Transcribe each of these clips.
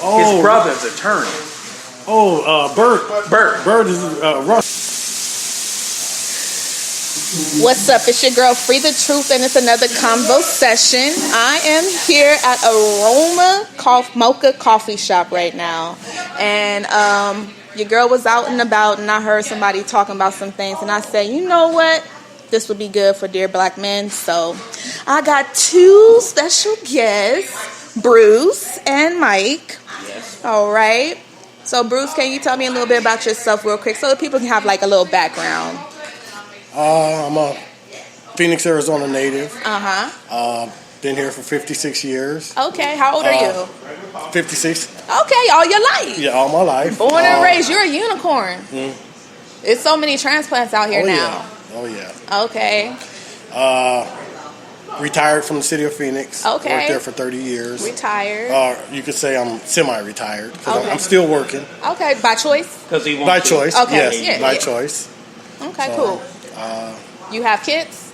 His brother's attorney. Bert. Bert is Russ. What's up? It's your girl Phree the Truth, and it's another convo session. I am here at Aroma Mocha Coffee Shop right now, and your girl was out and about, and I heard somebody talking about some things, and I said, you know what? This would be good for Dear Black Men. So I got two special guests, Bruce and Mike. Yes. All right. So Bruce, can you tell me a little bit about yourself real quick so that people can have like a little background? I'm a Phoenix, Arizona native. Uh-huh. Been here for 56 years. Okay. How old are you? 56. Okay. All your life. Yeah, all my life. Born and raised. You're a unicorn. There's so many transplants out here now. Yeah. Oh, yeah. Okay. Retired from the city of Phoenix. Okay. Worked there for 30 years. Retired. You could say I'm semi-retired because Okay. I'm still working. Okay. By choice? Because he wants By to. choice. Okay. Yes, Yeah, by yeah. choice. Okay, So, cool. You have kids?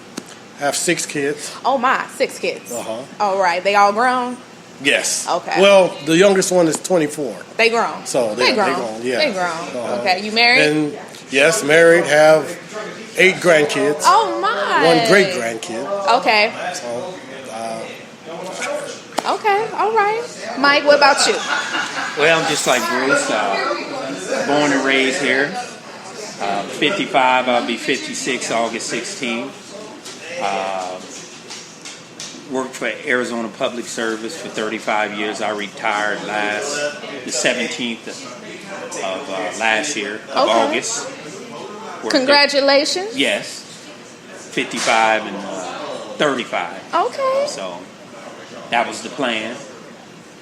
Have 6 kids. Oh, my. 6 kids. Uh-huh. All right. They all grown? Yes. Okay. Well, the youngest one is 24. They grown. So They grown. They grown. Yeah. They grown. Uh-huh. Okay. You married? And yes, married. Have 8 grandkids. Oh, my. 1 great grandkid. Okay. So, Okay. All right. Mike, what about you? Well, I'm just like Bruce. Born and raised here. 55. I'll be 56 August 16th. Worked for Arizona Public Service for 35 years. I retired the 17th of last year, of Okay. August. Worked Congratulations. there. Yes. 55 and 35. Okay. So that was the plan.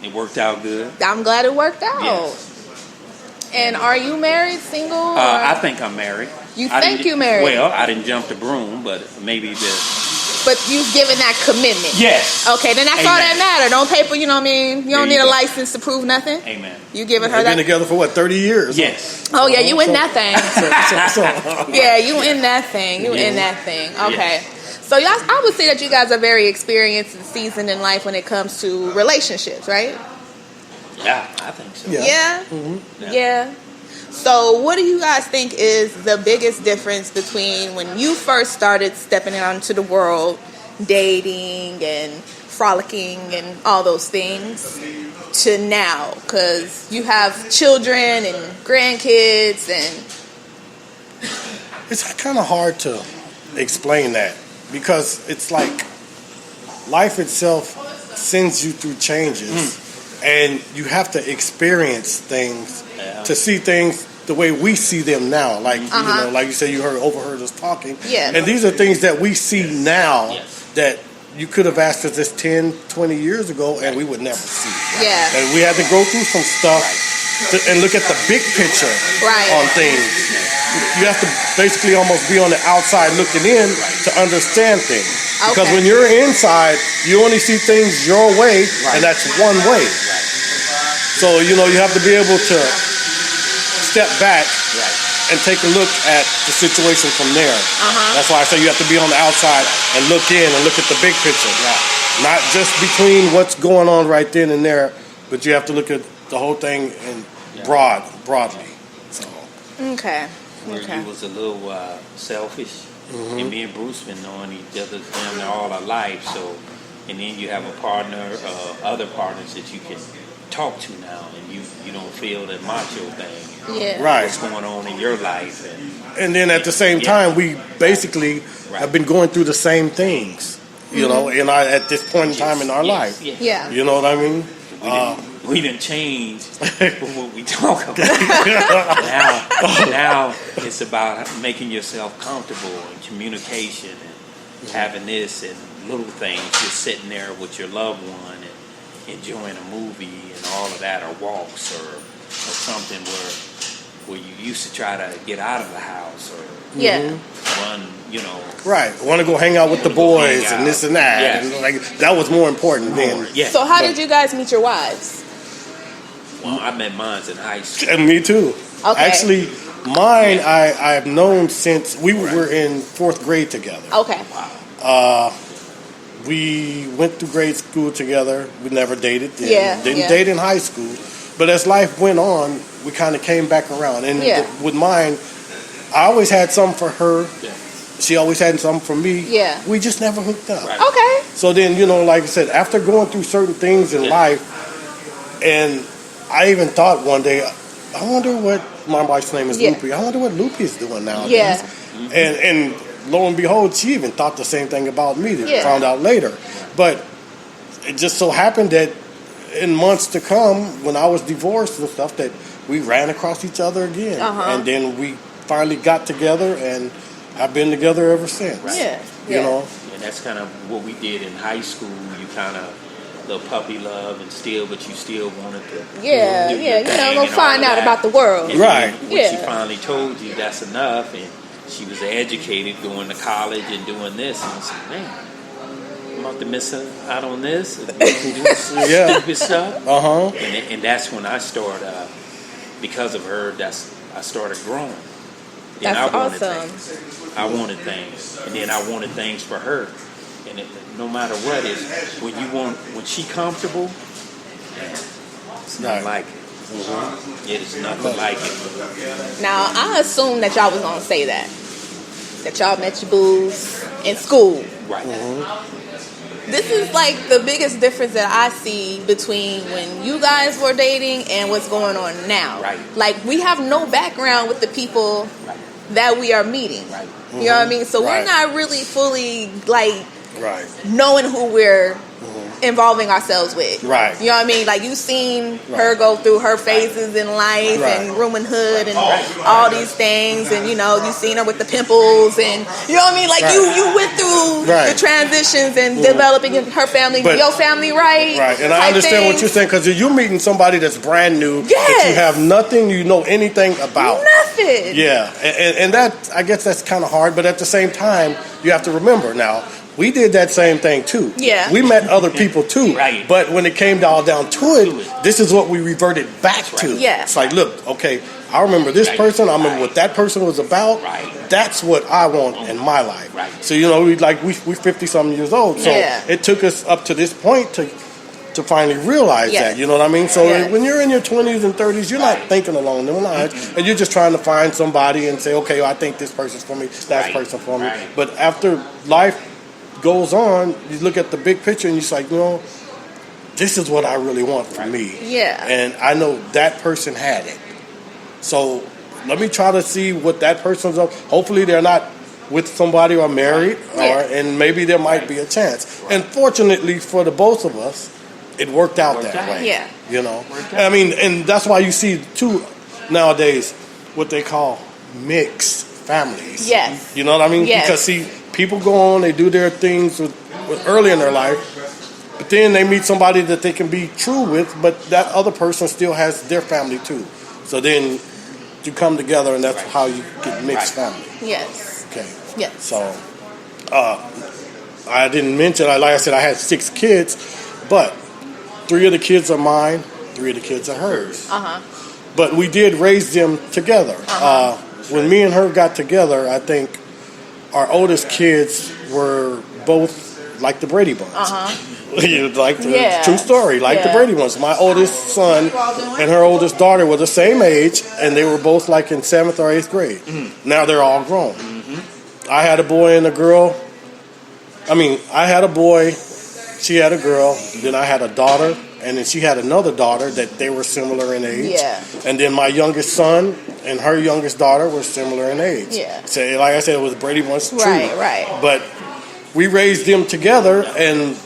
It worked out good. I'm glad it worked out. Yes. And are you married, single? Or? I think I'm married. You I think didn't- you married? Well, I didn't jump the broom, but maybe But you've given that commitment. Yes. Okay, then that's all Amen. that matters. Don't pay for, you know what I mean? You don't There you need a go. license to prove nothing. Amen. You giving her they've been that? together for what, 30 years? Yes. Oh, yeah, you in that thing. So, Yeah, you in that thing. You in that thing. Okay. So y'all, I would say that you guys are very experienced and seasoned in life when it comes to relationships, right? Yeah, I think so. Yeah. Yeah? Yeah. Yeah. So what do you guys think is the biggest difference between when you first started stepping out into the world, dating and frolicking and all those things, to now? Because you have children and grandkids and... it's kind of hard to explain that because it's like life itself sends you through changes and you have to experience things to see things the way we see them now. Like, you know, like you said, you overheard us talking. Yeah. And these are things that we see now Yes. that you could have asked us this 10, 20 years ago and we would never see. Yeah. And we had to go through some stuff and look at the big picture Right. on things. You have to basically almost be on the outside looking in to understand things. Because Okay. when you're inside, you only see things your way, and that's one way. So, you know, you have to be able to step back and take a look at the situation from there. That's why I say you have to be on the outside and look in and look at the big picture. Not just between what's going on right then and there, but you have to look at the whole thing in broadly. So. Okay. Where Okay. you was a little selfish, and me and Bruce been knowing each other damn near all our life. So, and then you have a partner, other partners that you can talk to now, and you don't feel that macho thing. Yeah. Right. What's going on in your life? And then at the same time, we basically have been going through the same things, you know, at this point in time in our life. Yeah. You know what I mean? We didn't change from what we talk about. now it's about making yourself comfortable and communication and having this and little things, just sitting there with your loved one and enjoying a movie and all of that, or walks or something where you used to try to get out of the house or run, you know. Right. Want to go hang out with the boys and this and that. Yes. And like that was more important then. Yes. So how did you guys meet your wives? Well, I met mine in high school. And me too. Okay. Actually, mine I've known since we were in 4th grade together. Okay. We went through grade school together. We never dated then. Yeah, Didn't yeah. date in high school. But as life went on, we kind of came back around. And with mine, I always had something for her. Yeah. She always had something for me. Yeah. We just never hooked up. Right. Okay. So then, like I said, after going through certain things in life, and I even thought one day, I wonder what, my wife's name is Loopy, I wonder what Loopy is doing nowadays. Yeah. And lo and behold, she even thought the same thing about me that found out later. But it just so happened that in months to come, when I was divorced and stuff, that we ran across each other again. And then we finally got together, and I've been together ever since. Right. You know? And that's kind of what we did in high school. You kind of little puppy love but you still wanted to go find out about the world. And right. When she finally told you that's enough, and she was educated, going to college and doing this, and I said, man, I'm about to miss out on this and doing some stupid stuff. And that's when I started, because of her, I started growing. Then That's I wanted awesome. things. I wanted things, and then I wanted things for her. And no matter what, when she comfortable, it's not like it. It is nothing like it. Now, I assume that y'all was going to say that y'all met your booze in school. Right. This is like the biggest difference that I see between when you guys were dating and what's going on now. Right. Like, we have no background with the people that we are meeting. Right. You know what I mean? So we're not really fully, like, Right. knowing who we're involving ourselves with. Right. You know what I mean? Like, you've seen her go through her phases in life and rooming hood and all these things, and you've seen her with the pimples, and you know what I mean? Like, you went through the transitions and developing her family, your family, right? Right. And I understand what you're saying, because you're meeting somebody that's brand new, that you have nothing, anything about. Nothing. Yeah. And that, I guess that's kind of hard, but at the same time, you have to remember now, we did that same thing too. Yeah. We met other people too. Right. But when it came down to it, this is what we reverted back to. Yeah. It's like, look, okay, I remember this person. I remember what that person was about. Right. That's what I want in my life. Right. So, we're 50-something years old. So it took us up to this point to finally realize that. You know what I mean? So when you're in your 20s and 30s, you're not thinking along those lines. And you're just trying to find somebody and say, okay, I think this person's for me, that person for me. Right. But after life goes on, you look at the big picture and you're like, this is what I really want for me. Yeah. And I know that person had it. So let me try to see what that person's up. Hopefully they're not with somebody or married, and maybe there might be a chance. And fortunately for the both of us, it worked out that way. Yeah. I mean, and that's why you see too nowadays what they call mixed families. Yes. You know what I mean? Yes. Because see, people go on, they do their things with early in their life, but then they meet somebody that they can be true with, but that other person still has their family too. So then you come together, and that's how you get mixed family. Yes. Okay. Yes. So I didn't mention, like I said, I had 6 kids, but 3 of the kids are mine, 3 of the kids are hers. But we did raise them together. When me and her got together, I think our oldest kids were both like the Brady Bunch. True story, the Brady Bunch. My oldest son and her oldest daughter were the same age, and they were both like in 7th or 8th grade. Now they're all grown. I had a boy and a girl. I had a boy, she had a girl, then I had a daughter, and then she had another daughter that they were similar in age. Yeah. And then my youngest son and her youngest daughter were similar in age. Yeah. So like I said, it was Brady Bunch too. Right. But we raised them together, and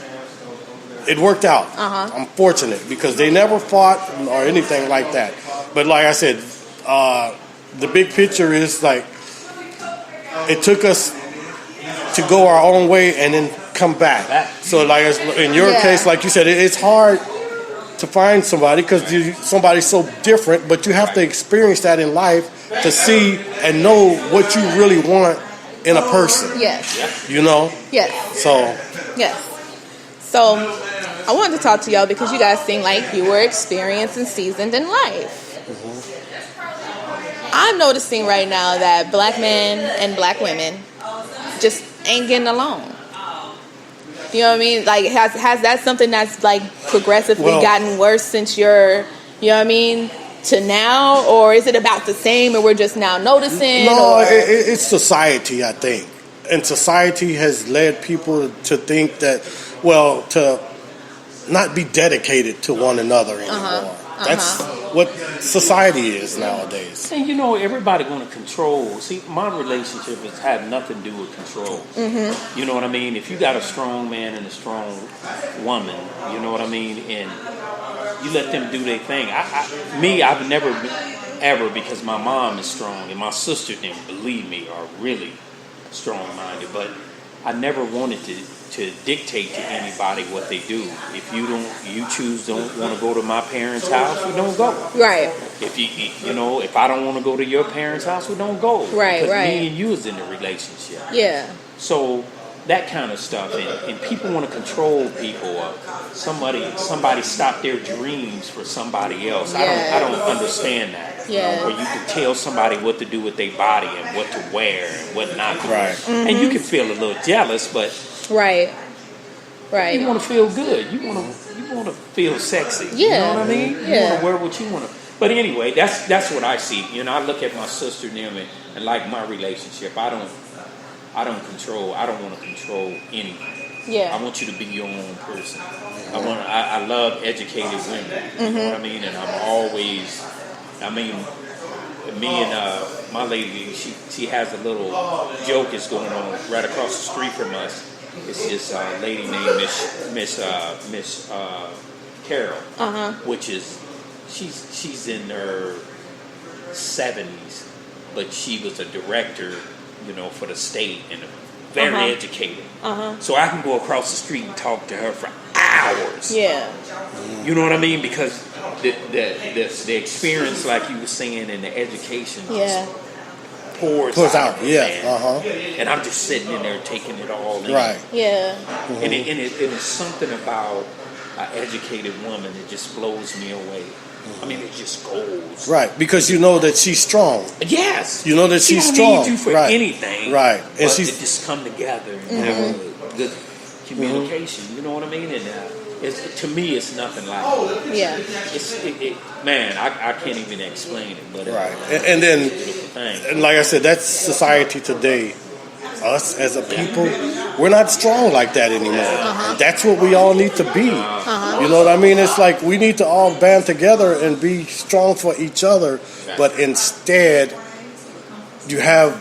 it worked out. I'm fortunate because they never fought or anything like that. But like I said, the big picture is like it took us to go our own way and then come back. So like in your case, like you said, it's hard to find somebody because somebody's so different, but you have to experience that in life to see and know what you really want in a person. Yes. Yes. So I wanted to talk to y'all because you guys seem like you were experienced and seasoned in life. I'm noticing right now that black men and black women just ain't getting along. You know what I mean? Like, has that something that's like progressively gotten worse since your You know what I mean? To now, or is it about the same and we're just now noticing? No, it's society, I think. And society has led people to think that, well, to not be dedicated to one another anymore. That's what society is nowadays. And everybody want to control. See, my relationship has had nothing to do with control. You know what I mean? If you got a strong man and a strong woman, you know what I mean? And you let them do their thing. I've never ever, because my mom is strong and my sister, didn't believe me, are really strong-minded, but I never wanted to dictate to anybody what they do. If you don't want to go to my parents' house, we don't go. Right. If if I don't want to go to your parents' house, we don't go. Right, because right. me and you is in a relationship. Yeah. So that kind of stuff, and people want to control people. Somebody stop their dreams for somebody else. Yeah. I don't understand that. Yeah. Where you can tell somebody what to do with their body and what to wear and what not to wear. Right. And you can feel a little jealous, but Right. you want to feel good. You want to feel sexy. Yeah. You know what I mean? You Yeah. want to wear what you want to. But anyway, that's what I see. I look at my sister and them and like my relationship. I don't control. I don't want to control anything. Yeah. I want you to be your own person. I love educated women. You know what I mean? And I'm always. Me and my lady, she has a little joke that's going on right across the street from us. It's this lady named Miss Carol, which is she's in her 70s, but she was a director, for the state and very educated. So I can go across the street and talk to her for hours. Yeah. You know what I mean? Because the experience, like you were saying, and the education pours out. Yeah. And I'm just sitting in there taking it all in. Right. Yeah. And it is something about an educated woman that just blows me away. I mean, it just goes. Right, because you know that she's strong. Yes. You know that she's don't strong. Need you for anything. Right. And but she's to just come together and have a good communication. You know what I mean? And to me, it's nothing like it. Yeah. Man, I can't even explain it. But right. And then, and like I said, that's society today. Us as a people, we're not strong like that anymore. That's what we all need to be. You know what I mean? It's like we need to all band together and be strong for each other. But instead, you have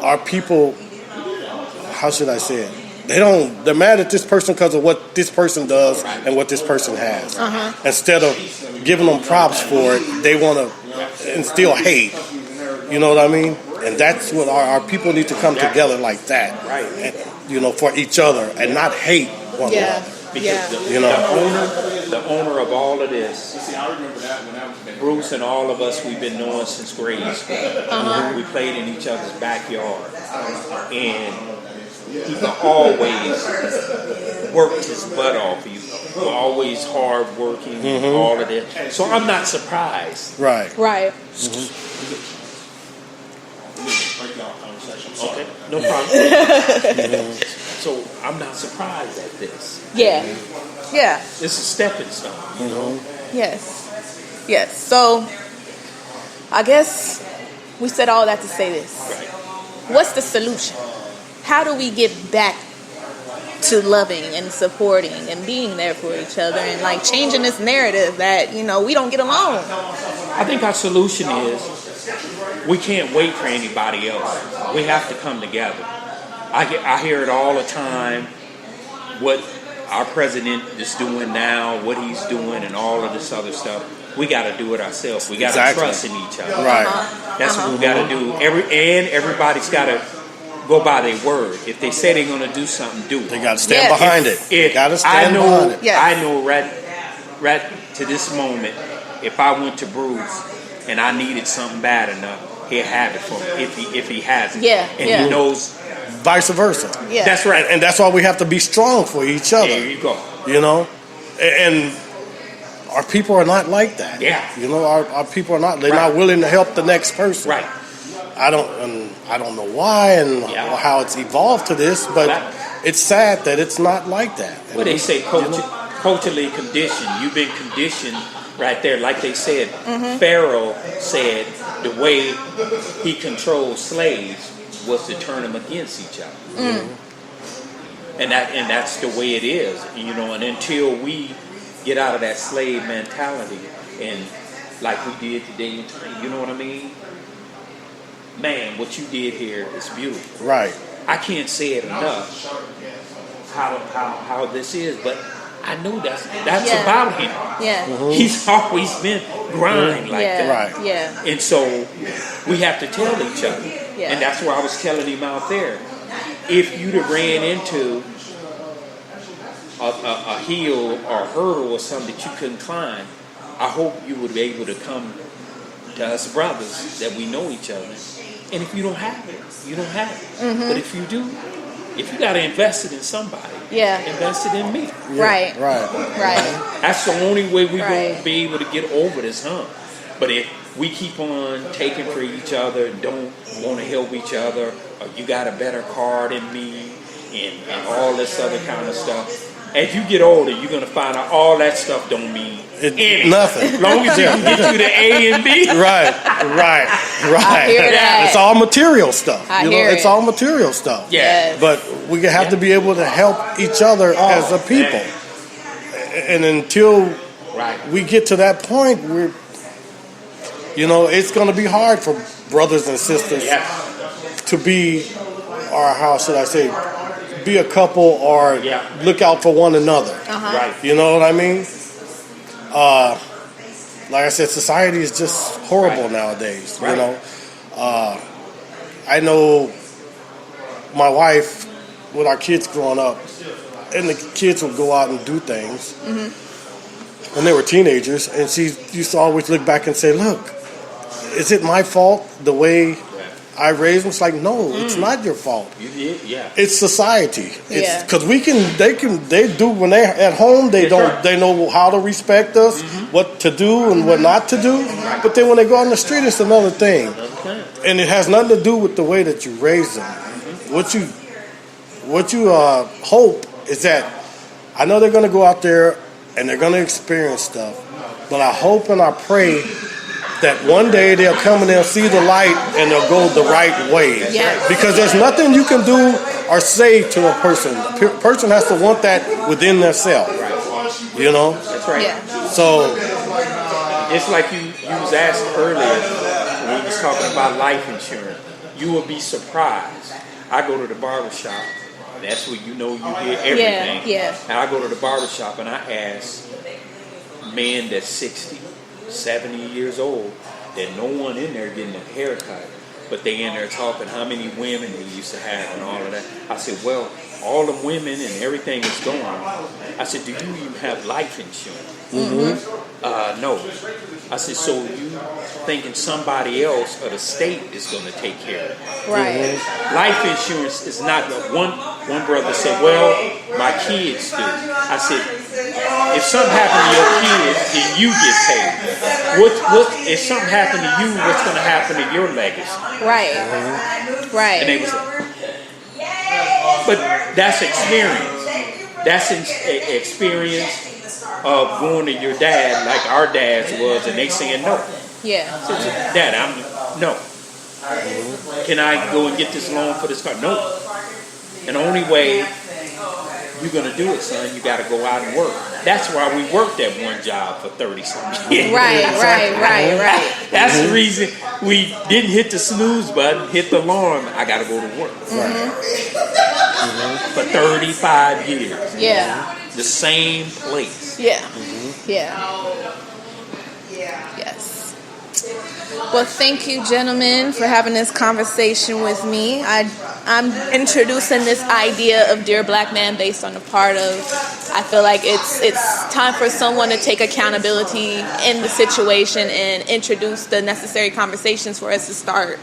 our people, how should I say it? They're mad at this person because of what this person does and what this person has. Instead of giving them props for it, they want to instill hate. You know what I mean? And that's what our people need to come together like that. Right. And, for each other and not hate one another. Because the owner of all of this, Bruce and all of us, we've been knowing since grade school. We played in each other's backyard. And he always worked his butt off. He was always hard working and all of that. So I'm not surprised. Right. Right. Okay, no problem. So I'm not surprised at this. Yeah. Yeah. It's a stepping stone, Yes. Yes. So I guess we said all that to say this. Right. What's the solution? How do we get back to loving and supporting and being there for each other and like changing this narrative that, we don't get along? I think our solution is we can't wait for anybody else. We have to come together. I hear it all the time, what our president is doing now, what he's doing, and all of this other stuff. We got to do it ourselves. We got to trust in each other. Right. That's what we got to do. Everybody's got to go by their word. If they say they're going to do something, do it. They got to stand behind it. They got to stand behind it. Yes. I know right to this moment, if I went to Bruce and I needed something bad enough, he'll have it for me if he has it. Yeah. And he knows. Vice versa. Yeah. That's right. And that's why we have to be strong for each other. There you go. And our people are not like that. Yeah. Our people are not. They're not willing to help the next person. Right. I don't know why and how it's evolved to this, but it's sad that it's not like that. Well, they say culturally conditioned. You've been conditioned right there. Like they said, Pharaoh said the way he controlled slaves was to turn them against each other. And that's the way it is, you know. And until we get out of that slave mentality, and like we did today, you know what I mean? Man, what you did here is beautiful. Right. I can't say it enough how this is, but I know that's about him. Yeah. He's always been grind like that. Right. Yeah. And so we have to tell each other. Yeah. And that's why I was telling him out there. If you'd have ran into a hill or a hurdle or something that you couldn't climb, I hope you would be able to come to us brothers that we know each other. And if you don't have it, you don't have it. But if you do, if you got to invest it in somebody, invest it in me. Right. Right. That's the only way we're Right. going to be able to get over this hump. But if we keep on taking for each other and don't want to help each other, or you got a better car than me, and all this other kind of stuff, as you get older, you're going to find out all that stuff don't mean anything. Nothing. As long as you can get you to A and B. Right. I hear that. It's all material stuff. I hear it's it. all material stuff. Yeah. But we have to be able to help each other as a people. And until we get to that point, it's going to be hard for brothers and sisters to be, or how should I say, be a couple or look out for one another. Right. You know what I mean? Like I said, society is just horrible nowadays. Right. You know, I know my wife, with our kids growing up, and the kids would go out and do things when they were teenagers, and she used to always look back and say, "Look, is it my fault the way I raised them?" It's like, no, it's not your fault. You did, It's society. It's because Yeah. they do when they're at home. They That's don't. right. They know how to respect us, what to do and what not to do. But then when they go on the street, it's another thing, and it has nothing to do with the way that you raise them. What you hope is that I know they're going to go out there and they're going to experience stuff, but I hope and I pray that one day they'll come and they'll see the light and they'll go the right way. Yes. Because there's nothing you can do or say to a person. The person has to want that within themselves. You know? That's right. Yeah. So, It's like you was asked earlier when we was talking about life insurance. You will be surprised. I go to the barbershop. That's where you know you hear everything. Yeah. And I go to the barbershop and I ask men that's 60, 70 years old, that no one in there getting a haircut, but they in there talking how many women they used to have and all of that. I said, well, all the women and everything is gone. I said, do you even have life insurance? No. I said, so you thinking somebody else or the state is going to take care of it? Right. Life insurance is not. One brother said, well, my kids do. I said, if something happened to your kids, then you get paid. What if something happened to you, what's going to happen to your legacy? Right. Right. And they was like, but that's experience. That's an experience of going to your dad like our dads was, and they saying no. Yeah. Dad, no. Can I go and get this loan for this car? No. And the only way you're going to do it, son, you got to go out and work. That's why we worked at one job for 30-something years. Right. That's the reason we didn't hit the snooze button, hit the alarm. I got to go to work. For 35 years. Yeah. The same place. Yeah. Yeah. Yes. Well, thank you, gentlemen, for having this conversation with me. I'm introducing this idea of Dear Black Man based on the part of, I feel like it's time for someone to take accountability in the situation and introduce the necessary conversations for us to start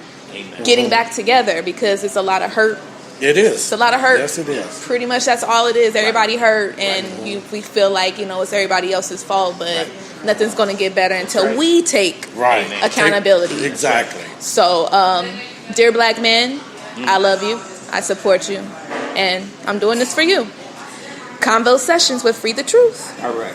getting back together, because it's a lot of hurt. it is. It's a lot of hurt. Yes, it is. Pretty much that's all it is. Everybody hurt, and we feel like, it's everybody else's fault, but nothing's going to get better until we take accountability. Exactly. So, dear black men, I love you. I support you. And I'm doing this for you. Convo Sessions with Free the Truth. All right.